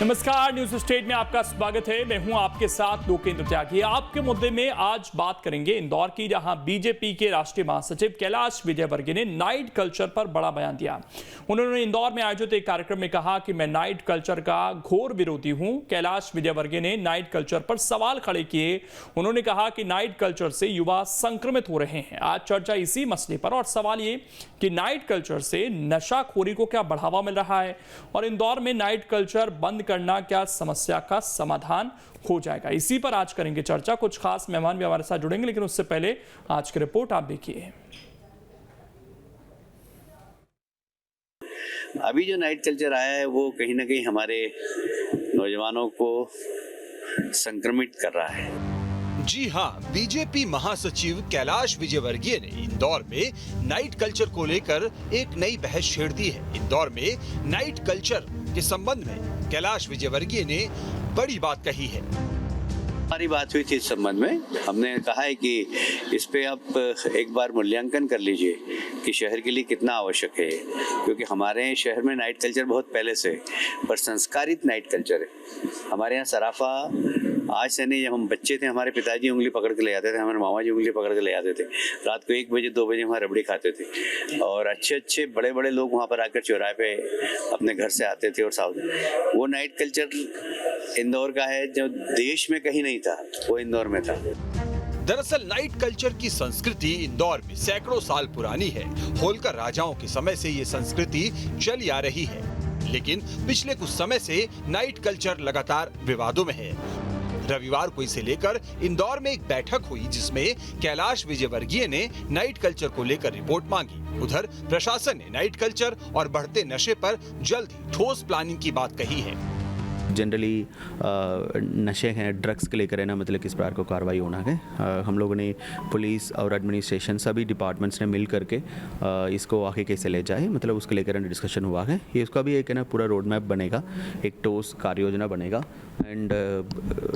नमस्कार, news state में आपका स्वागत है। मैं हूं आपके साथ लोकेंद्र त्यागी। आपके मुद्दे में आज बात करेंगे इंदौर की, जहां बीजेपी के राष्ट्रीय महासचिव कैलाश विजयवर्गीय ने नाइट कल्चर पर बड़ा बयान दिया। उन्होंने इंदौर में आयोजित एक कार्यक्रम में कहा कि मैं नाइट कल्चर का घोर विरोधी हूं। कैलाश विजयवर्गीय ने नाइट कल्चर पर सवाल खड़े किए। उन्होंने कहा कि नाइट कल्चर से युवा संक्रमित हो रहे हैं। आज चर्चा इसी मसले पर, और सवाल ये कि नाइट कल्चर से नशाखोरी को क्या बढ़ावा मिल रहा है और इंदौर में नाइट कल्चर बंद करना क्या समस्या का समाधान हो जाएगा। इसी पर आज करेंगे चर्चा। कुछ खास मेहमान भी हमारे साथ जुड़ेंगे, लेकिन उससे पहले आज की रिपोर्ट आप देखिए। अभी जो नाइट कल्चर आया है वो कहीं ना कहीं हमारे नौजवानों को संक्रमित कर रहा है। जी हां, बीजेपी महासचिव कैलाश विजयवर्गीय ने इंदौर में नाइट कल्चर को लेकर एक नई बहस छेड़ दी है। इंदौर में नाइट कल्चर के संबंध में कैलाश विजयवर्गीय ने बड़ी बात कही है। हमारी बात हुई थी इस संबंध में। हमने कहा है कि इस पे आप एक बार मूल्यांकन कर लीजिए कि शहर के लिए कितना आवश्यक है, क्योंकि हमारे शहर में नाइट कल्चर बहुत पहले से, पर संस्कारित नाइट कल्चर है। हमारे यहाँ सराफा आज से नहीं, जब हम बच्चे थे हमारे पिताजी उंगली पकड़ के ले आते थे, हमारे मामा जी उंगली पकड़ के ले आते थे। रात को 1 बजे 2 बजे वहाँ रबड़ी खाते थे और अच्छे बड़े बड़े लोग वहाँ पर आकर चौराहे पे अपने घर से आते थे। और साथ वो नाइट कल्चर इंदौर का है जो देश में कहीं नहीं था, वो इंदौर में था। दरअसल नाइट कल्चर की संस्कृति इंदौर में सैकड़ों साल पुरानी है। होलकर राजाओं के समय से ये संस्कृति चली आ रही है, लेकिन पिछले कुछ समय से नाइट कल्चर लगातार विवादों में है। रविवार को इसे लेकर इंदौर में एक बैठक हुई, जिसमें कैलाश विजयवर्गीय ने नाइट कल्चर को लेकर रिपोर्ट मांगी। उधर प्रशासन ने नाइट कल्चर और बढ़ते नशे पर जल्द ही ठोस प्लानिंग की बात कही है। जनरली नशे हैं, ड्रग्स के लेकर है ना, मतलब किस प्रकार को कार्रवाई होना है। हम लोगों ने पुलिस और एडमिनिस्ट्रेशन सभी डिपार्टमेंट्स ने मिल करके इसको आगे कैसे ले जाए, मतलब उसके लेकर डिस्कशन हुआ है। ये उसका भी एक है ना पूरा रोड मैप बनेगा, एक ठोस कार्य योजना बनेगा एंड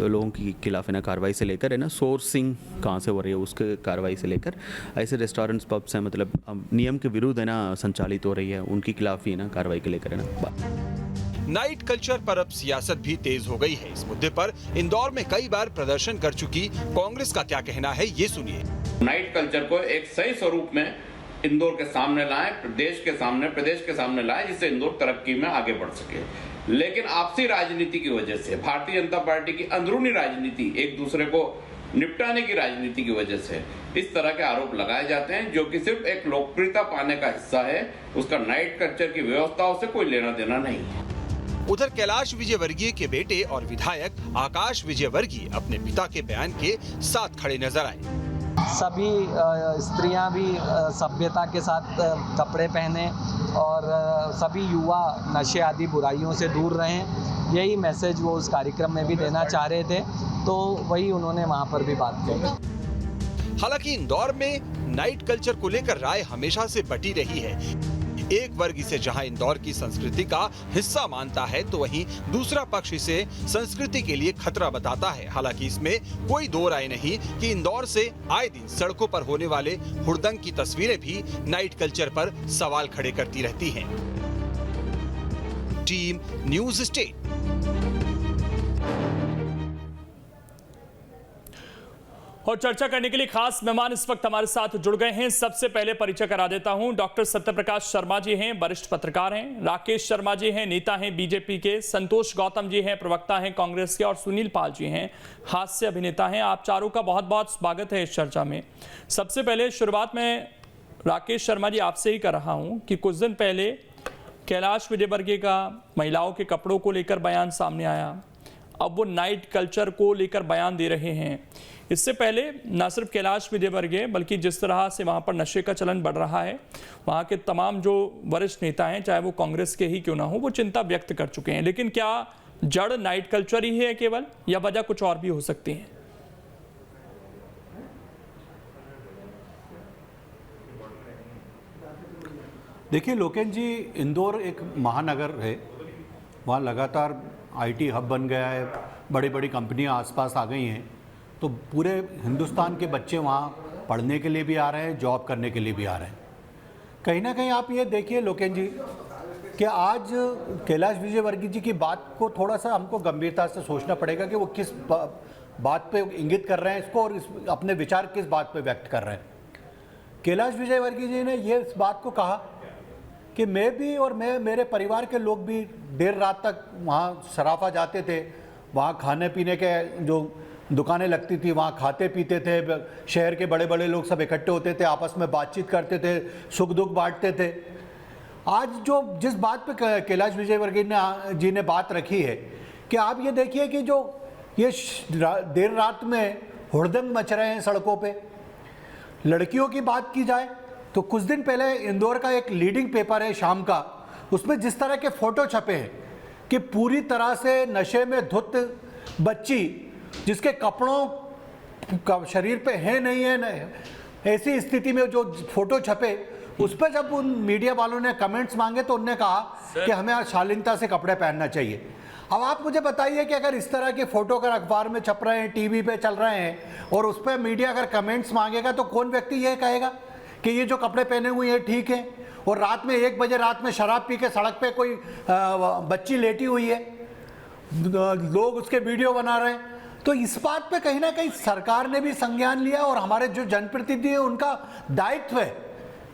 लोगों के खिलाफ है ना कार्रवाई से लेकर है ना सोर्सिंग कहाँ से हो रही है उसके कार्रवाई से लेकर ऐसे रेस्टोरेंट्स पब्स हैं, मतलब नियम के विरुद्ध है ना संचालित हो रही है, उनके खिलाफ ही है ना कार्रवाई के लेकर है ना। नाइट कल्चर पर अब सियासत भी तेज हो गई है। इस मुद्दे पर इंदौर में कई बार प्रदर्शन कर चुकी कांग्रेस का क्या कहना है, ये सुनिए। नाइट कल्चर को एक सही स्वरूप में इंदौर के सामने लाएं, प्रदेश के सामने लाएं, जिससे इंदौर तरक्की में आगे बढ़ सके। लेकिन आपसी राजनीति की वजह से, भारतीय जनता पार्टी की अंदरूनी राजनीति, एक दूसरे को निपटाने की राजनीति की वजह से इस तरह के आरोप लगाए जाते हैं, जो कि सिर्फ एक लोकप्रियता पाने का हिस्सा है। उसका नाइट कल्चर की व्यवस्थाओं से कोई लेना देना नहीं है। उधर कैलाश विजयवर्गीय के बेटे और विधायक आकाश विजयवर्गीय अपने पिता के बयान के साथ खड़े नजर आए। सभी स्त्रियां भी सभ्यता के साथ कपड़े पहने और सभी युवा नशे आदि बुराइयों से दूर रहें, यही मैसेज वो उस कार्यक्रम में भी देना चाह रहे थे, तो वही उन्होंने वहाँ पर भी बात कही। हालांकि इंदौर में नाइट कल्चर को लेकर राय हमेशा से बटी रही है। एक वर्ग इसे जहां इंदौर की संस्कृति का हिस्सा मानता है, तो वहीं दूसरा पक्ष इसे संस्कृति के लिए खतरा बताता है। हालांकि इसमें कोई दो राय नहीं कि इंदौर से आए दिन सड़कों पर होने वाले हुड़दंग की तस्वीरें भी नाइट कल्चर पर सवाल खड़े करती रहती हैं। Team news state. और चर्चा करने के लिए खास मेहमान इस वक्त हमारे साथ जुड़ गए हैं। सबसे पहले परिचय करा देता हूं, डॉक्टर सत्यप्रकाश शर्मा जी हैं, वरिष्ठ पत्रकार हैं। राकेश शर्मा जी हैं, नेता हैं बीजेपी के। संतोष गौतम जी हैं, प्रवक्ता हैं कांग्रेस के। और सुनील पाल जी हैं, हास्य अभिनेता हैं। आप चारों का बहुत बहुत स्वागत है इस चर्चा में। सबसे पहले शुरुआत में राकेश शर्मा जी आपसे ही कर रहा हूं कि कुछ दिन पहले कैलाश विजयवर्गीय का महिलाओं के कपड़ों को लेकर बयान सामने आया, अब वो नाइट कल्चर को लेकर बयान दे रहे हैं। इससे पहले न सिर्फ कैलाश विजयवर्गीय, बल्कि जिस तरह से वहाँ पर नशे का चलन बढ़ रहा है, वहाँ के तमाम जो वरिष्ठ नेता हैं, चाहे वो कांग्रेस के ही क्यों ना हो, वो चिंता व्यक्त कर चुके हैं। लेकिन क्या जड़ नाइट कल्चर ही है केवल, या वजह कुछ और भी हो सकती है? देखिए लोकेन जी, इंदौर एक महानगर है, वहाँ लगातार आईटी हब बन गया है, बड़ी बड़ी कंपनियाँ आसपास आ गई हैं, तो पूरे हिंदुस्तान के बच्चे वहाँ पढ़ने के लिए भी आ रहे हैं, जॉब करने के लिए भी आ रहे हैं। कहीं ना कहीं आप ये देखिए लोकेन जी कि आज कैलाश विजयवर्गीय जी की बात को थोड़ा सा हमको गंभीरता से सोचना पड़ेगा कि वो किस बात पे इंगित कर रहे हैं इसको, और अपने विचार किस बात पे व्यक्त कर रहे हैं। कैलाश विजयवर्गीय जी ने ये इस बात को कहा कि मैं भी और मेरे परिवार के लोग भी देर रात तक वहाँ सराफा जाते थे, वहाँ खाने पीने के जो दुकानें लगती थी वहाँ खाते पीते थे, शहर के बड़े बड़े लोग सब इकट्ठे होते थे, आपस में बातचीत करते थे, सुख दुख बांटते थे। आज जो जिस बात पे कैलाश विजयवर्गीय जी ने बात रखी है कि आप ये देखिए कि जो ये देर रात में हुड़दंग मच रहे हैं सड़कों पे। लड़कियों की बात की जाए तो कुछ दिन पहले इंदौर का एक लीडिंग पेपर है शाम का, उसमें जिस तरह के फोटो छपे हैं कि पूरी तरह से नशे में धुत बच्ची जिसके कपड़ों का शरीर पे है नहीं है, ऐसी स्थिति में जो फोटो छपे उस पर जब उन मीडिया वालों ने कमेंट्स मांगे तो उन्होंने कहा कि हमें शालीनता से कपड़े पहनना चाहिए। अब आप मुझे बताइए कि अगर इस तरह के फोटो अगर अखबार में छप रहे हैं, टीवी पे चल रहे हैं और उस पर मीडिया अगर कमेंट्स मांगेगा तो कौन व्यक्ति ये कहेगा कि ये जो कपड़े पहने हुए हैं ठीक है, और रात में 1 बजे रात में शराब पी के सड़क पे कोई बच्ची लेटी हुई है, लोग उसके वीडियो बना रहे हैं। तो इस बात पे कहीं ना कहीं सरकार ने भी संज्ञान लिया और हमारे जो जनप्रतिनिधि हैं उनका दायित्व है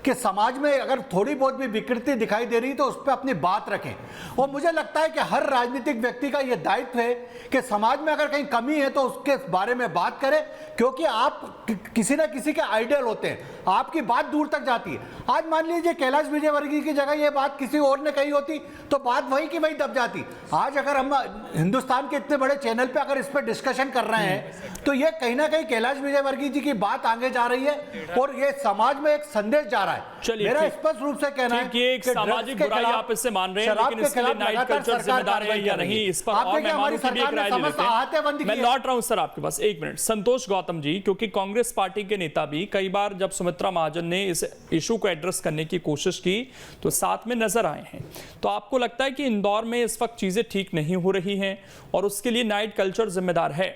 कि समाज में अगर थोड़ी बहुत भी विकृति दिखाई दे रही तो उस पर अपनी बात रखें। और मुझे लगता है कि हर राजनीतिक व्यक्ति का ये दायित्व है कि समाज में अगर कहीं कमी है तो उसके बारे में बात करें, क्योंकि आप किसी ना किसी के आइडियल होते हैं, आपकी बात दूर तक जाती है। आज मान लीजिए कैलाश विजयवर्गीय की जगह ये बात किसी और ने कही होती तो बात वही की वही दब जाती। आज अगर हम हिंदुस्तान के इतने बड़े चैनल पे अगर इस पर डिस्कशन कर रहे हैं तो ये कहीं ना कहीं कैलाश विजयवर्गीय जी की बात आगे जा रही है और ये समाज में एक संदेश जा रहा है। चलिए, मेरा स्पष्ट रूप से कहना है कि एक सामाजिक बुराई आप इससे मान रहे हैं, लेकिन इसके लिए नाइट कल्चर जिम्मेदार है या नहीं, इस पर और मेहमानों की भी एक राय ले लेते हैं। मैं लौट रहा हूं सर आपके पास, 1 मिनट। संतोष गौतम जी, क्योंकि कांग्रेस पार्टी के नेता भी कई बार जब सुमित्रा महाजन ने इस इशू को एड्रेस करने की कोशिश की तो साथ में नजर आए हैं, तो आपको लगता है कि इंदौर में इस वक्त चीजें ठीक नहीं हो रही हैं और उसके लिए नाइट कल्चर जिम्मेदार है?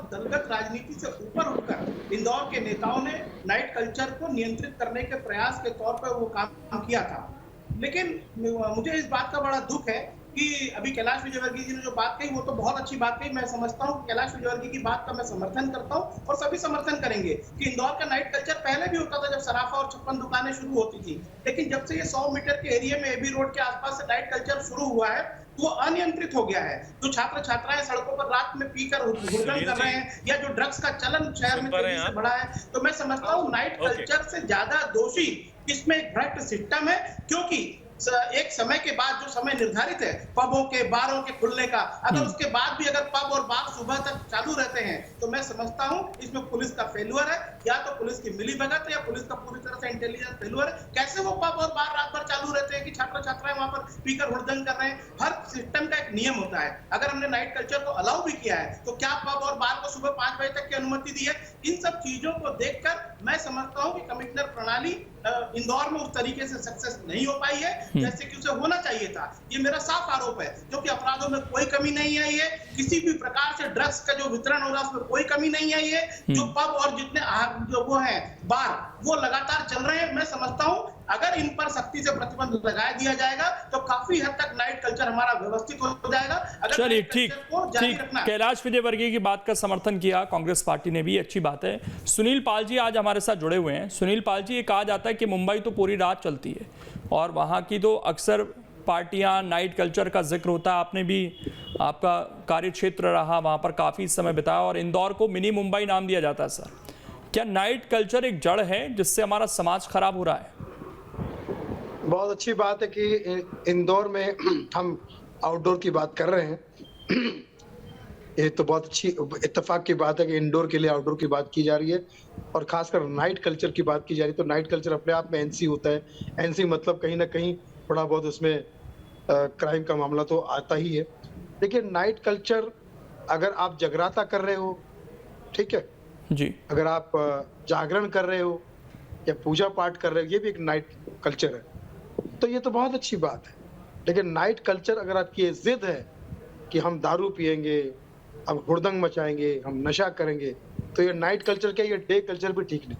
दलगत राजनीति से ऊपर उठकर इंदौर के नेताओं ने नाइट कल्चर को नियंत्रित करने के प्रयास के तौर पर वो काम किया था। लेकिन मुझे इस बात का बड़ा दुख है कि अभी कैलाश विजयवर्गीय जी ने जो बात कही वो तो बहुत अच्छी बात कही। मैं समझता हूँ कैलाश विजयवर्गीय की बात का मैं समर्थन करता हूँ और सभी समर्थन करेंगे कि इंदौर का नाइट कल्चर पहले भी होता था जब सराफा और 56 दुकानें शुरू होती थी, लेकिन जब से ये 100 मीटर के एरिया में एबी रोड के आसपास से नाइट कल्चर शुरू हुआ है वो अनियंत्रित हो गया है। जो छात्र छात्राएं सड़कों पर रात में पीकर हुड़दंग कर रहे हैं या जो ड्रग्स का चलन शहर में तेजी से बढ़ा है, तो मैं समझता हूँ नाइट कल्चर से ज्यादा दोषी इसमें एक भ्रष्ट सिस्टम है। क्योंकि एक समय के बाद जो समय निर्धारित है पबों के बारों के खुलने का, अगर उसके बाद भी अगर पब और बार सुबह तक चालू रहते हैं तो मैं समझता हूं इसमें पुलिस का फेल्यूर है, या तो पुलिस की मिलीभगत है या पुलिस का पूरी तरह से इंटेलिजेंस फेल्यूर है। कैसे वो पब और बार रात भर चालू रहते हैं कि छात्र छात्राएं वहां पर पीकर हुड़दंग कर रहे हैं? हर सिस्टम का एक नियम होता है। अगर हमने नाइट कल्चर को अलाउ भी किया है तो क्या पब और बार को सुबह 5 बजे तक की अनुमति दी है? इन सब चीजों को देखकर मैं समझता हूं कि कमिश्नर प्रणाली इंदौर में उस तरीके से सक्सेस नहीं हो पाई है जैसे कि उसे होना चाहिए था। ये मेरा साफ आरोप है, क्योंकि अपराधों में कोई कमी नहीं आई है, किसी भी प्रकार से ड्रग्स का जो वितरण हो रहा है उसमें कोई कमी नहीं आई है। जो पब और जितने जो वो है बार वो लगातार चल रहे हैं। मैं समझता हूं अगर इन पर सख्ती से प्रतिबंध लगा दिया जाएगा तो काफी हद तक नाइट कल्चर हमारा व्यवस्थित हो जाएगा। अगर चलिए ठीक, कैलाश विजयवर्गीय की बात का समर्थन किया कांग्रेस पार्टी ने भी, अच्छी बात है। सुनील पाल जी आज हमारे साथ जुड़े हुए हैं। सुनील पाल जी, ये कहा जाता है कि मुंबई तो पूरी रात चलती है और वहाँ की तो अक्सर पार्टियां, नाइट कल्चर का जिक्र होता है। आपने भी, आपका कार्य क्षेत्र रहा, वहाँ पर काफ़ी समय बिताया और इंदौर को मिनी मुंबई नाम दिया जाता है। सर, क्या नाइट कल्चर एक जड़ है जिससे हमारा समाज खराब हो रहा है? बहुत अच्छी बात है कि इंदौर में हम आउटडोर की बात कर रहे हैं। ये तो बहुत अच्छी इत्तेफाक की बात है कि इंडोर के लिए आउटडोर की बात की जा रही है और खासकर नाइट कल्चर की बात की जा रही है। तो नाइट कल्चर अपने आप में एनसी होता है। एनसी मतलब कहीं ना कहीं थोड़ा बहुत उसमें क्राइम का मामला तो आता ही है। लेकिन नाइट कल्चर अगर आप जगराता कर रहे हो, ठीक है जी, अगर आप जागरण कर रहे हो या पूजा पाठ कर रहे हो, ये भी एक नाइट कल्चर है, तो ये तो बहुत अच्छी बात है। लेकिन नाइट कल्चर अगर आपकी जिद है कि हम दारू पिएंगे, अब हुड़दंग मचाएंगे, हम नशा करेंगे, तो ये नाइट कल्चर क्या, ये डे कल्चर भी ठीक नहीं।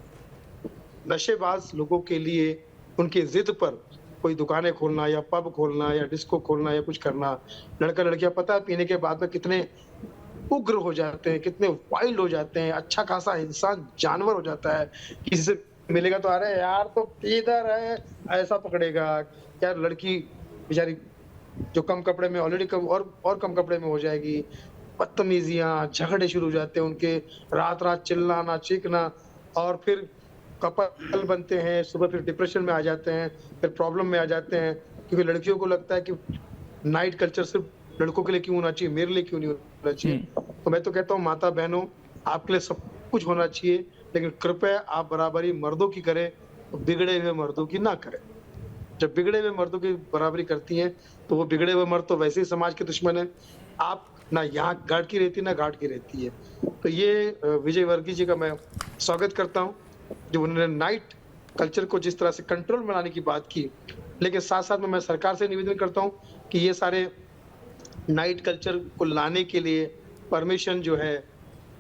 नशेबाज लोगों के लिए उनकी जिद पर कोई दुकानें खोलना या पब खोलना या डिस्को खोलना या कुछ करना, लड़का लड़कियां पता है पीने के बाद में कितने उग्र हो जाते हैं, कितने वाइल्ड हो जाते हैं, अच्छा खासा इंसान जानवर हो जाता है। किसी से मिलेगा तो अरे यार तो इधर है, ऐसा पकड़ेगा यार, लड़की बेचारी जो कम कपड़े में ऑलरेडी कम और कम कपड़े में हो जाएगी, बदतमीजियां, झगड़े शुरू हो जाते हैं उनके, रात रात चिल्लाना चीखना, और फिर कपल बनते हैं, सुबह फिर डिप्रेशन में आ जाते हैं, फिर प्रॉब्लम में आ जाते हैं, क्योंकि लड़कियों को लगता है कि नाइट कल्चर सिर्फ लड़कों के लिए क्यों होना चाहिए, मेरे लिए क्यों नहीं होना चाहिए। तो मैं तो कहता हूँ माता बहनों, आपके लिए सब कुछ होना चाहिए, लेकिन कृपया आप बराबरी मर्दों की करें, बिगड़े हुए मर्दों की ना करें। जब बिगड़े हुए मर्दों की बराबरी करती हैं तो वो बिगड़े हुए मर्द तो वैसे ही समाज के दुश्मन है। आप ना यहाँ गार्ड की रहती ना घाट की रहती है। तो ये विजय वर्गीय जी का मैं स्वागत करता हूँ, जो उन्होंने नाइट कल्चर को जिस तरह से कंट्रोल में लाने की बात की, लेकिन साथ साथ में मैं सरकार से निवेदन करता हूँ कि ये सारे नाइट कल्चर को लाने के लिए परमिशन जो है,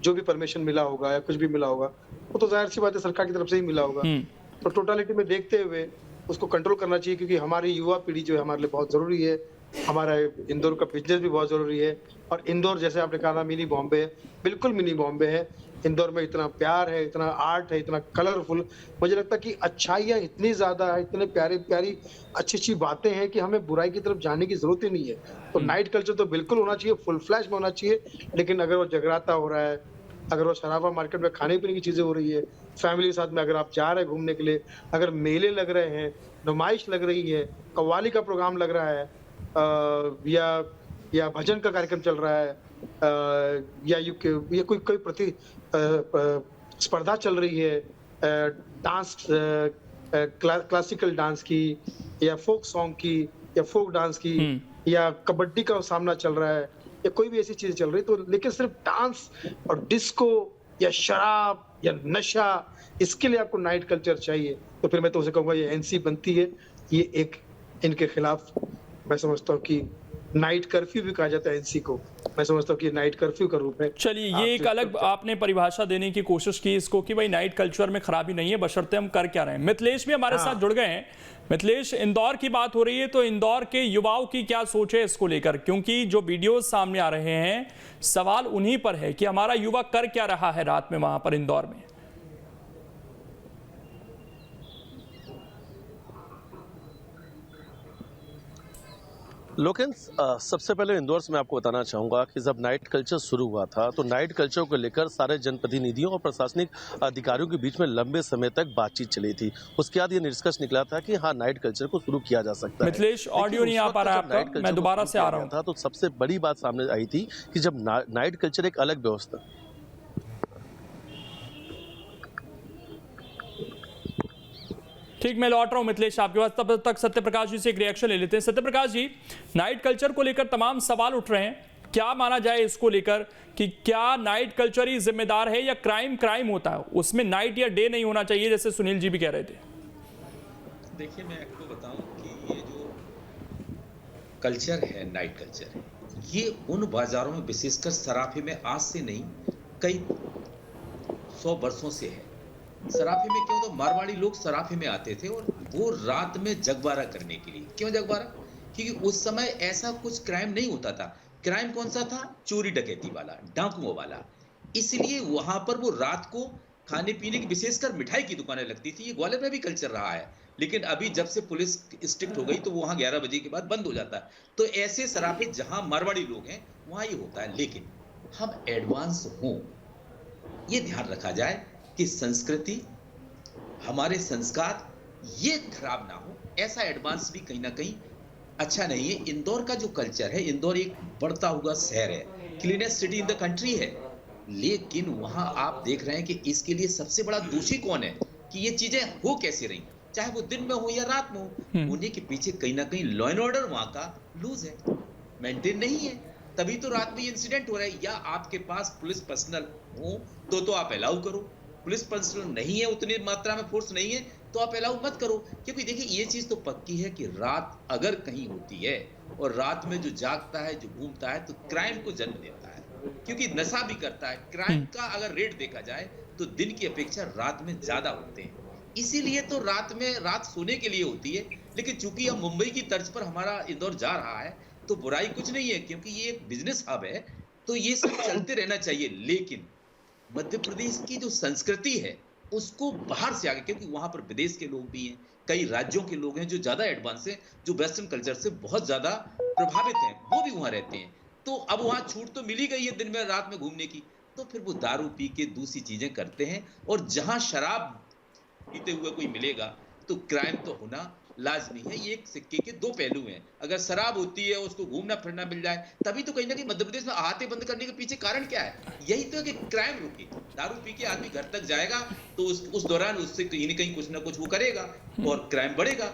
जो भी परमिशन मिला होगा या कुछ भी मिला होगा, वो तो जाहिर सी बात है सरकार की तरफ से ही मिला होगा। तो टोटलिटी में देखते हुए उसको कंट्रोल करना चाहिए, क्योंकि हमारी युवा पीढ़ी जो है हमारे लिए बहुत जरूरी है। हमारा इंदौर का बिजनेस भी बहुत जरूरी है, और इंदौर जैसे आपने कहा ना मिनी बॉम्बे है, बिल्कुल मिनी बॉम्बे है। इंदौर में इतना प्यार है, इतना आर्ट है, इतना कलरफुल, मुझे लगता है कि अच्छाइयाँ इतनी ज्यादा है, इतने प्यारी प्यारी अच्छी अच्छी बातें हैं कि हमें बुराई की तरफ जाने की जरूरत ही नहीं है। तो नाइट कल्चर तो बिल्कुल होना चाहिए, फुल फ्लैश में होना चाहिए, लेकिन अगर वो जगराता हो रहा है, अगर वो शराबा मार्केट में खाने पीने की चीजें हो रही है, फैमिली के साथ में अगर आप जा रहे हैं घूमने के लिए, अगर मेले लग रहे हैं, नुमाइश लग रही है, कव्वाली का प्रोग्राम लग रहा है, या भजन का कार्यक्रम चल रहा है, या कोई स्पर्धा चल रही है, डांस, क्लासिकल डांस की या फोक सॉन्ग की या फोक डांस की, या कबड्डी का सामना चल रहा है, या कोई भी ऐसी चीज चल रही, तो लेकिन सिर्फ डांस और डिस्को या शराब या नशा, इसके लिए आपको नाइट कल्चर चाहिए, तो फिर मैं तो उसे कहूँगा ये एनसी बनती है। ये एक इनके खिलाफ मैं समझता हूँ कि नाइट कर्फ्यू भी कहा जाता है एनसी को, मैं समझता हूँ कि नाइट कर्फ्यू का रूप है। चलिए, ये एक अलग आपने परिभाषा देने की कोशिश की इसको कि भाई नाइट कल्चर में खराबी नहीं है, बशर्ते हम कर क्या रहे हैं। मिथिलेश भी हमारे साथ जुड़ गए हैं। मिथिलेश, इंदौर की बात हो रही है, तो इंदौर के युवाओं की क्या सोच है इसको लेकर, क्योंकि जो वीडियोस सामने आ रहे हैं, सवाल उन्हीं पर है कि हमारा युवा कर क्या रहा है रात में वहां पर इंदौर में। लोकेंस, सबसे पहले इंदौर से मैं आपको बताना चाहूँगा कि जब नाइट कल्चर शुरू हुआ था तो नाइट कल्चर को लेकर सारे जनप्रतिनिधियों और प्रशासनिक अधिकारियों के बीच में लंबे समय तक बातचीत चली थी। उसके बाद ये निष्कर्ष निकला था कि हाँ, नाइट कल्चर को शुरू किया जा सकता है। मिथिलेश, ऑडियो नहीं आ पा रहा है आपका, मैं दोबारा से आ रहा हूँ। था तो सबसे बड़ी बात सामने आई थी कि जब नाइट कल्चर एक अलग व्यवस्था, ठीक, मैं लौट रहा हूं मिथिलेश आपके पास, तब तक सत्यप्रकाश जी से एक रिएक्शन ले लेते हैं। सत्यप्रकाश जी, नाइट कल्चर को लेकर तमाम सवाल उठ रहे हैं, क्या माना जाए इसको लेकर कि क्या नाइट कल्चर ही जिम्मेदार है या क्राइम होता है, उसमें नाइट या डे नहीं होना चाहिए, जैसे सुनील जी भी कह रहे थे। देखिए, मैं आपको बताऊं कि ये जो कल्चर है, नाइट कल्चर, ये उन बाजारों में, विशेषकर सराफे में, आज से नहीं कई 100 वर्षों से है। सराफे में क्यों, तो मारवाड़ी लोग सराफे में आते थे और वो रात में जगबारा करने के लिए। क्यों जगबारा? क्योंकि उस समय ऐसा कुछ क्राइम नहीं होता था। क्राइम कौन सा था? चोरी डकैती वाला, डाकुओं वाला। इसलिए वहां पर वो रात को खाने पीने की, विशेषकर मिठाई की दुकानें लगती थी। ये ग्वालियर में भी कल्चर रहा है, लेकिन अभी जब से पुलिस स्ट्रिक्ट हो गई तो वहां 11 बजे के बाद बंद हो जाता है। तो ऐसे सराफे जहां मारवाड़ी लोग हैं वहां ये होता है। लेकिन हम एडवांस हों, ये ध्यान रखा जाए कि संस्कृति, हमारे संस्कार ये खराब ना हो, ऐसा एडवांस भी कहीं ना कहीं अच्छा नहीं है। इंदौर का जो कल्चर है, इंदौर एक बढ़ता हुआ शहर है, cleanest city in the country है, लेकिन वहां आप देख रहे हैं कि इसके लिए सबसे बड़ा दोषी कौन है कि ये चीजें हो कैसे रही, चाहे वो दिन में हो या रात में हो। उन्हीं के पीछे कहीं ना कहीं लॉ एंड ऑर्डर वहां का लूज है, मेंटेन नहीं है, तभी तो रात में इंसिडेंट हो रहा है। या आपके पास पुलिस पर्सनल हो तो आप अलाउ करो, पुलिस पर्सनल नहीं है, उतनी मात्रा में फोर्स नहीं है तो आप अलाउ मत करो। क्योंकि देखिए, ये चीज तो पक्की है कि रात अगर कहीं होती है और रात में जो जागता है, जो घूमता है, तो क्राइम को जन्म देता है, क्योंकि नशा भी करता है। क्राइम का अगर रेट देखा जाए तो दिन की अपेक्षा रात में ज्यादा होते हैं, इसीलिए तो रात सोने के लिए होती है। लेकिन चूंकि अब मुंबई की तर्ज पर हमारा इंदौर जा रहा है, तो बुराई कुछ नहीं है, क्योंकि ये एक बिजनेस हब है, तो ये सब चलते रहना चाहिए। लेकिन मध्य प्रदेश की जो संस्कृति है उसको बाहर से आगे, क्योंकि वहां पर विदेश के लोग भी हैं, कई राज्यों के लोग हैं जो ज्यादा एडवांस हैं, जो वेस्टर्न कल्चर से बहुत ज्यादा प्रभावित हैं, वो भी वहां रहते हैं। तो अब वहां छूट तो मिली गई है दिन में रात में घूमने की, तो फिर वो दारू पी के दूसरी चीजें करते हैं। और जहां शराब पीते हुए कोई मिलेगा तो क्राइम तो होना लाजमी है। ये एक सिक्के के दो पहलू हैं। अगर शराब होती है, उसको घूमना फिरना मिल जाए, तभी तो कहीं ना कहीं मध्य प्रदेश में आते बंद करने के पीछे कारण क्या है? यही तो है कि क्राइम रुके। दारू पी के आदमी घर तक जाएगा तो उस दौरान उससे कहीं ना कहीं कुछ ना कुछ वो करेगा और क्राइम बढ़ेगा।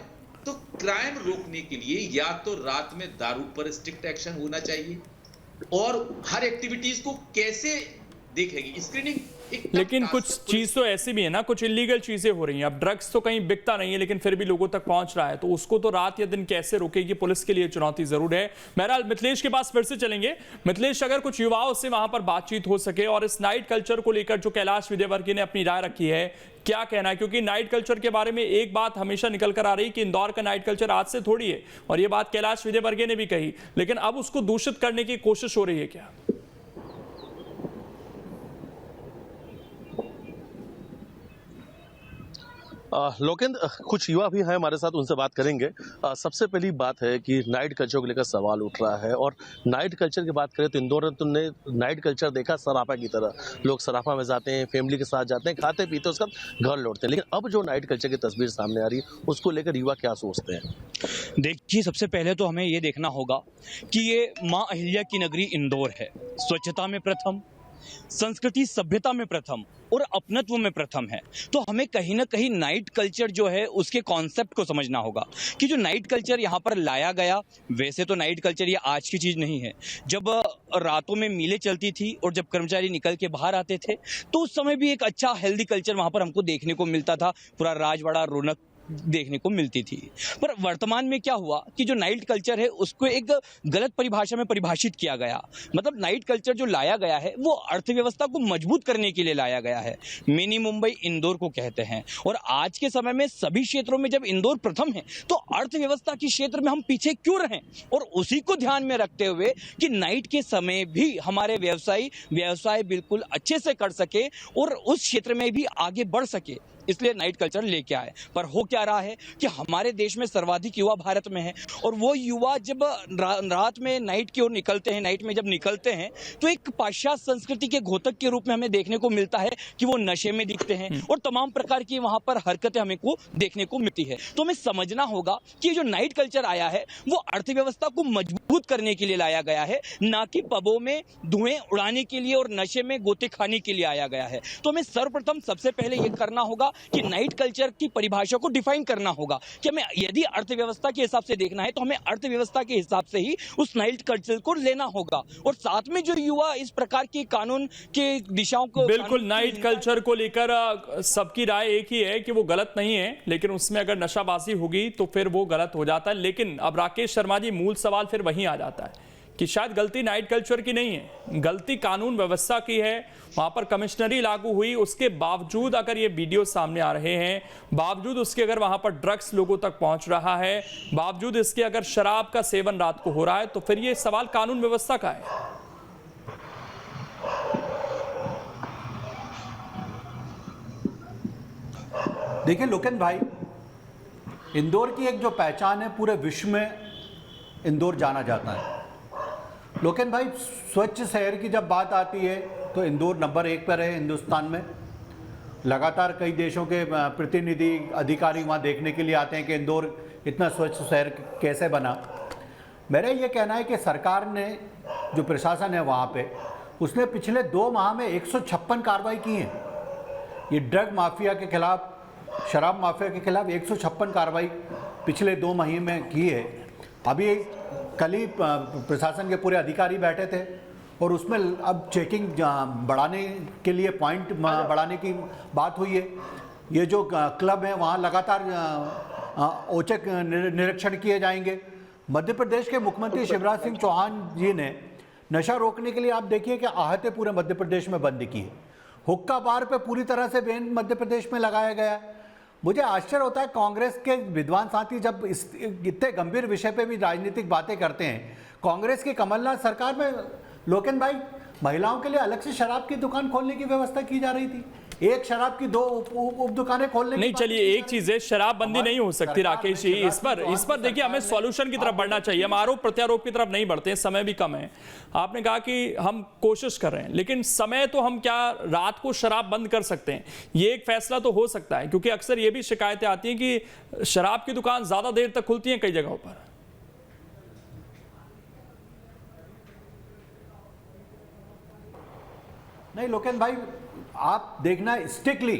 तो क्राइम रोकने के लिए या तो रात में दारू पर स्ट्रिक्ट एक्शन होना चाहिए, और हर एक्टिविटीज को कैसे देखेगी स्क्रीनिंग। लेकिन कुछ चीज तो ऐसी भी है ना, कुछ इलीगल चीजें हो रही हैं। अब ड्रग्स तो कहीं बिकता नहीं है, लेकिन फिर भी लोगों तक पहुंच रहा है, तो उसको तो रात या दिन कैसे रोकेगी पुलिस के लिए चुनौती जरूर है। बहरहाल मिथिलेश के पास फिर से चलेंगे। मिथिलेश, अगर कुछ युवाओं से वहां पर बातचीत हो सके और इस नाइट कल्चर को लेकर जो कैलाश विजयवर्गीय ने अपनी राय रखी है, क्या कहना है? क्योंकि नाइट कल्चर के बारे में एक बात हमेशा निकल कर आ रही कि इंदौर का नाइट कल्चर आज से थोड़ी है, और ये बात कैलाश विजयवर्गीय ने भी कही, लेकिन अब उसको दूषित करने की कोशिश हो रही है क्या? लोकेंद्र, कुछ युवा भी हैं हमारे साथ, उनसे बात करेंगे। सबसे पहली बात है कि नाइट कल्चर को लेकर सवाल उठ रहा है, और नाइट कल्चर की बात करें तो इंदौर में तुमने नाइट कल्चर देखा सराफा की तरह। लोग सराफा में जाते हैं, फैमिली के साथ जाते हैं, खाते पीते हैं, उसके बाद घर लौटते हैं। लेकिन अब जो नाइट कल्चर की तस्वीर सामने आ रही है, उसको लेकर युवा क्या सोचते हैं? देखिए, सबसे पहले तो हमें ये देखना होगा कि ये माँ अहिल्या की नगरी इंदौर है। स्वच्छता में प्रथम, संस्कृति सभ्यता में प्रथम और अपनत्व में प्रथम है। तो हमें कहीं ना कहीं नाइट कल्चर जो है उसके कॉन्सेप्ट को समझना होगा कि जो नाइट कल्चर यहाँ पर लाया गया, वैसे तो नाइट कल्चर ये आज की चीज नहीं है। जब रातों में मिलें चलती थी और जब कर्मचारी निकल के बाहर आते थे, तो उस समय भी एक अच्छा हेल्दी कल्चर वहां पर हमको देखने को मिलता था। पूरा राजवाड़ा रौनक देखने को मिलती थी। पर वर्तमान में क्या हुआ कि जो नाइट कल्चर है उसको एक गलत परिभाषा में परिभाषित किया गया। मतलब नाइट कल्चर जो लाया गया है वो अर्थव्यवस्था को मजबूत करने के लिए लाया गया है। मिनी मुंबई इंदौर को कहते हैं, और आज के समय में सभी क्षेत्रों में जब इंदौर प्रथम है तो अर्थव्यवस्था के क्षेत्र में हम पीछे क्यों रहें? और उसी को ध्यान में रखते हुए कि नाइट के समय भी हमारे व्यवसाय बिल्कुल अच्छे से कर सके और उस क्षेत्र में भी आगे बढ़ सके, इसलिए नाइट कल्चर लेके आए। पर हो क्या रहा है कि हमारे देश में सर्वाधिक युवा भारत में है, और वो युवा जब रात में नाइट की ओर निकलते हैं, नाइट में जब निकलते हैं तो एक पाश्चात्य संस्कृति के घोतक के रूप में हमें देखने को मिलता है कि वो नशे में दिखते हैं और तमाम प्रकार की वहां पर हरकतें हमें को देखने को मिलती है। तो हमें समझना होगा कि जो नाइट कल्चर आया है वो अर्थव्यवस्था को मजबूत करने के लिए लाया गया है, ना कि पबों में धुएं उड़ाने के लिए और नशे में गोते खाने के लिए आया गया है। तो हमें सर्वप्रथम सबसे पहले ये करना होगा कि नाइट कल्चर की परिभाषा को डिफाइन करना होगा कि हमें यदि अर्थव्यवस्था के हिसाब से देखना है तो हमें अर्थव्यवस्था के हिसाब से ही उस नाइट कल्चर को लेना होगा। और साथ में जो युवा इस प्रकार की कानून के दिशाओं को, बिल्कुल नाइट कल्चर को लेकर सबकी राय एक ही है कि वो गलत नहीं है, लेकिन उसमें अगर नशाबाजी होगी तो फिर वो गलत हो जाता है। लेकिन अब राकेश शर्मा जी, मूल सवाल फिर वहीं आ जाता है कि शायद गलती नाइट कल्चर की नहीं है, गलती कानून व्यवस्था की है। वहां पर कमिश्नरी लागू हुई, उसके बावजूद अगर ये वीडियो सामने आ रहे हैं, बावजूद उसके अगर वहां पर ड्रग्स लोगों तक पहुंच रहा है, बावजूद इसके अगर शराब का सेवन रात को हो रहा है, तो फिर ये सवाल कानून व्यवस्था का है। देखिए लोकेन भाई, इंदौर की एक जो पहचान है, पूरे विश्व में इंदौर जाना जाता है। लोकेन भाई, स्वच्छ शहर की जब बात आती है तो इंदौर नंबर 1 पर है हिंदुस्तान में। लगातार कई देशों के प्रतिनिधि अधिकारी वहाँ देखने के लिए आते हैं कि इंदौर इतना स्वच्छ शहर कैसे बना। मेरा ये कहना है कि सरकार ने, जो प्रशासन है वहाँ पे, उसने पिछले 2 माह में 156 कार्रवाई की हैं। ये ड्रग माफिया के खिलाफ, शराब माफिया के खिलाफ 156 कार्रवाई पिछले 2 महीने में की है। अभी कल ही प्रशासन के पूरे अधिकारी बैठे थे और उसमें अब चेकिंग बढ़ाने के लिए, पॉइंट बढ़ाने की बात हुई है। ये जो क्लब हैं वहाँ लगातार औचक निरीक्षण किए जाएंगे। मध्य प्रदेश के मुख्यमंत्री शिवराज सिंह चौहान जी ने नशा रोकने के लिए आप देखिए कि आहतें पूरे मध्य प्रदेश में बंद की है। हुक्का बार पे पूरी तरह से बैन मध्य प्रदेश में लगाया गया है। मुझे आश्चर्य होता है कांग्रेस के विद्वान साथी जब इस इतने गंभीर विषय पे भी राजनीतिक बातें करते हैं। कांग्रेस की कमलनाथ सरकार में लोकेन भाई महिलाओं के लिए अलग से शराब की दुकान खोलने की व्यवस्था की जा रही थी। एक शराब की 2 उप दुकानें खोलने नहीं, चलिए एक चीज है, शराबबंदी नहीं हो सकती राकेश जी। इस पर देखिए हमें सॉल्यूशन की तरफ बढ़ना चाहिए, हम आरोप प्रत्यारोप की तरफ नहीं बढ़ते हैं, समय भी कम है। आपने कहा कि हम कोशिश कर रहे हैं, लेकिन समय तो हम क्या रात को शराब बंद कर सकते हैं? ये एक फैसला तो हो सकता है, क्योंकि अक्सर ये भी शिकायतें आती हैं कि शराब की दुकान ज्यादा देर तक खुलती है कई जगहों पर। नहीं लोकेन भाई, आप देखना स्ट्रिक्टली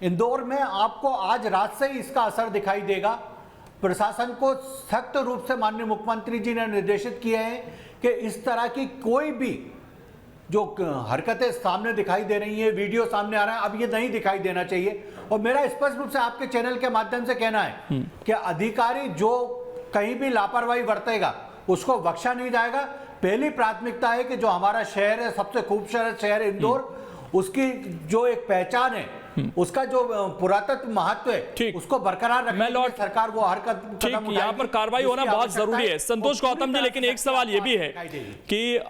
इंदौर में आपको आज रात से ही इसका असर दिखाई देगा। प्रशासन को सख्त रूप से माननीय मुख्यमंत्री जी ने निर्देशित किए हैं कि इस तरह की कोई भी जो हरकतें सामने दिखाई दे रही हैं, वीडियो सामने आ रहा है, अब ये नहीं दिखाई देना चाहिए। और मेरा स्पष्ट रूप से आपके चैनल के माध्यम से कहना है कि अधिकारी जो कहीं भी लापरवाही बरतेगा उसको बख्शा नहीं जाएगा। पहली प्राथमिकता है कि जो हमारा शहर है, सबसे खूबसूरत शहर इंदौर, उसकी जो एक पहचान है, उसका जो पुरातत्व महत्व है, उसको बरकरार रखने के लिए सरकार वो हर कदम यहाँ पर कार्रवाई होना बहुत जरूरी है। संतोष गौतम जी, लेकिन एक सवाल ये भी है कि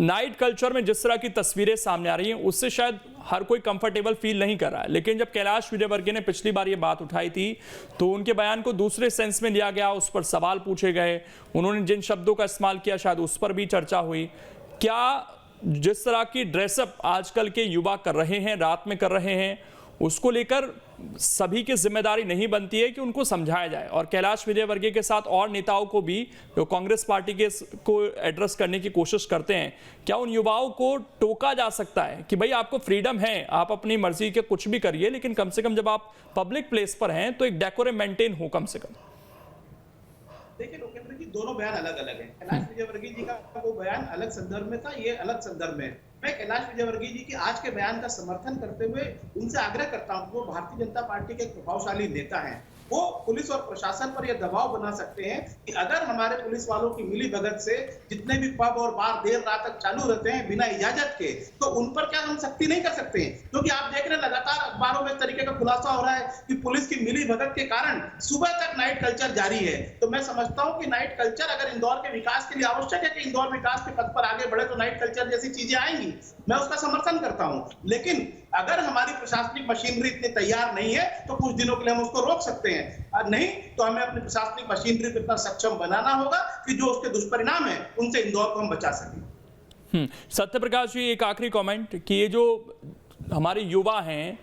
नाइट कल्चर में जिस तरह की तस्वीरें सामने आ रही हैं उससे शायद हर कोई कंफर्टेबल फील नहीं कर रहा है। लेकिन जब कैलाश विजयवर्गीय ने पिछली बार ये बात उठाई थी तो उनके बयान को दूसरे सेंस में लिया गया, उस पर सवाल पूछे गए, उन्होंने जिन शब्दों का इस्तेमाल किया शायद उस पर भी चर्चा हुई। क्या जिस तरह की ड्रेसअप आजकल के युवा कर रहे हैं, रात में कर रहे हैं, उसको लेकर सभी की जिम्मेदारी नहीं बनती है कि उनको समझाया जाए? और कैलाश विजयवर्गीय के साथ और नेताओं को भी जो कांग्रेस पार्टी के को एड्रेस करने की कोशिश करते हैं, क्या उन युवाओं को टोका जा सकता है कि भाई आपको फ्रीडम है, आप अपनी मर्जी के कुछ भी करिए, लेकिन कम से कम जब आप पब्लिक प्लेस पर हैं तो एक डेकोरम मेंटेन हो कम से कम? देखिए लोकेंद्र जी, दोनों बयान अलग अलग हैं। कैलाश विजयवर्गीय जी का वो बयान अलग संदर्भ में था, ये अलग संदर्भ में। मैं कैलाश विजयवर्गीय जी के आज के बयान का समर्थन करते हुए उनसे आग्रह करता हूं, वो भारतीय जनता पार्टी के एक प्रभावशाली नेता हैं, वो पुलिस और प्रशासन पर यह दबाव बना सकते हैं कि अगर हमारे पुलिस वालों की मिली भगत से जितने भी पब और बार देर रात तक चालू रहते हैं बिना इजाजत के, तो उन पर क्या हम सख्ती नहीं कर सकते हैं? क्योंकि आप देख रहे हैं लगातार अखबारों में इस तरीके का खुलासा हो रहा है कि पुलिस की मिली भगत के कारण सुबह तक नाइट कल्चर जारी है। तो मैं समझता हूं कि नाइट कल्चर अगर इंदौर के विकास के लिए आवश्यक है कि इंदौर विकास के पथ पर आगे बढ़े तो नाइट कल्चर जैसी चीजें आएंगी, मैं उसका समर्थन करता हूं। लेकिन अगर हमारी प्रशासनिक मशीनरी इतनी तैयार नहीं है तो कुछ दिनों के लिए हम उसको रोक सकते हैं, और नहीं तो हमें अपनी प्रशासनिक मशीनरी को इतना सक्षम बनाना होगा कि जो उसके दुष्परिणाम है उनसे इंदौर को हम बचा सकें। सत्यप्रकाश जी, एक आखिरी कमेंट कि ये जो हमारे युवा हैं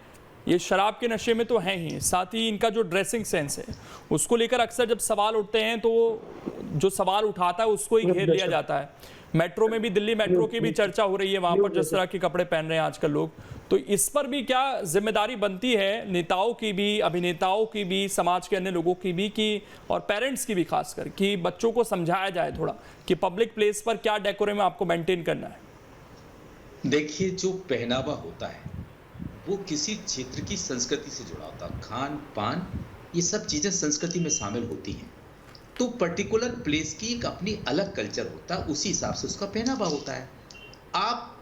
ये शराब के नशे में तो हैं ही, साथ ही इनका जो ड्रेसिंग सेंस है उसको लेकर अक्सर जब सवाल उठते हैं तो जो सवाल उठाता है उसको ही घेर लिया जाता है। मेट्रो में भी, दिल्ली मेट्रो की भी चर्चा हो रही है, वहां पर जिस तरह के कपड़े पहन रहे हैं आजकल लोग, तो इस पर भी क्या जिम्मेदारी बनती है नेताओं की भी, अभिनेताओं की भी, समाज के अन्य लोगों की भी, कि और पेरेंट्स की भी खासकर, कि बच्चों को समझाया जाए थोड़ा कि पब्लिक प्लेस पर क्या डेकोरम आपको मेंटेन करना है? देखिए, जो पहनावा होता है वो किसी क्षेत्र की संस्कृति से जुड़ा होता है, खान पान ये सब चीजें संस्कृति में शामिल होती हैं। तो पर्टिकुलर प्लेस की एक अपनी अलग कल्चर होता है, उसी हिसाब से उसका पहनावा होता है। आप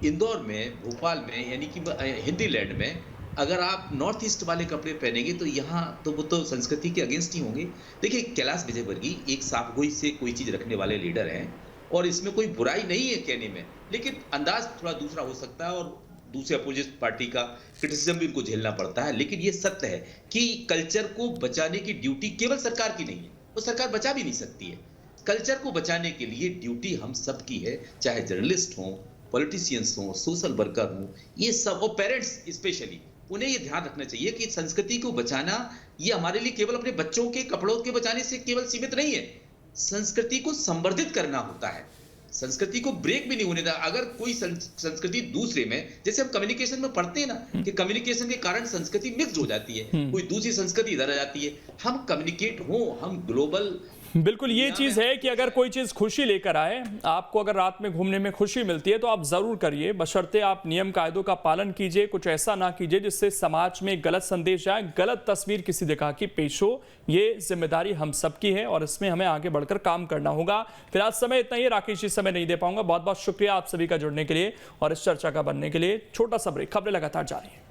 इंदौर में, भोपाल में, यानी कि हिंदी लैंड में अगर आप नॉर्थ ईस्ट वाले कपड़े पहनेंगे तो यहाँ तो वो तो संस्कृति के अगेंस्ट ही होंगे। देखिए, कैलाश विजयवर्गीय एक साफगोई से कोई चीज रखने वाले लीडर हैं और इसमें कोई बुराई नहीं है कहने में, लेकिन अंदाज थोड़ा दूसरा हो सकता है और दूसरे अपोजिट पार्टी का क्रिटिसिज्म भी उनको झेलना पड़ता है। लेकिन ये सत्य है कि कल्चर को बचाने की ड्यूटी केवल सरकार की नहीं है, वो सरकार बचा भी नहीं सकती है। कल्चर को बचाने के लिए ड्यूटी हम सब की है, चाहे जर्नलिस्ट हों, पॉलिटिशियंस हों, सोशल वर्कर हों, ये सब, और पेरेंट्स स्पेशली, उन्हें ये ध्यान रखना चाहिए कि संस्कृति को बचाना ये हमारे लिए केवल अपने बच्चों के कपड़ों के बचाने से केवल सीमित नहीं है। संस्कृति को संवर्धित करना होता है, संस्कृति को ब्रेक भी नहीं होने देना। अगर कोई संस्कृति दूसरे में, जैसे हम कम्युनिकेशन में पढ़ते हैं ना कि कम्युनिकेशन के कारण संस्कृति मिक्स हो जाती है, कोई दूसरी संस्कृति इधर आ जाती है। हम कम्युनिकेट हो, हम ग्लोबल बिल्कुल ये चीज़ है कि अगर कोई चीज़ खुशी लेकर आए, आपको अगर रात में घूमने में खुशी मिलती है तो आप ज़रूर करिए, बशर्ते आप नियम कायदों का पालन कीजिए, कुछ ऐसा ना कीजिए जिससे समाज में गलत संदेश जाए, गलत तस्वीर किसी जगह की पेश हो। ये जिम्मेदारी हम सबकी है और इसमें हमें आगे बढ़कर काम करना होगा। फिलहाल समय इतना ही, राकेश जी समय नहीं दे पाऊंगा। बहुत बहुत शुक्रिया आप सभी का जुड़ने के लिए और इस चर्चा का बनने के लिए। छोटा सा ब्रेक, खबरें लगातार जारी है।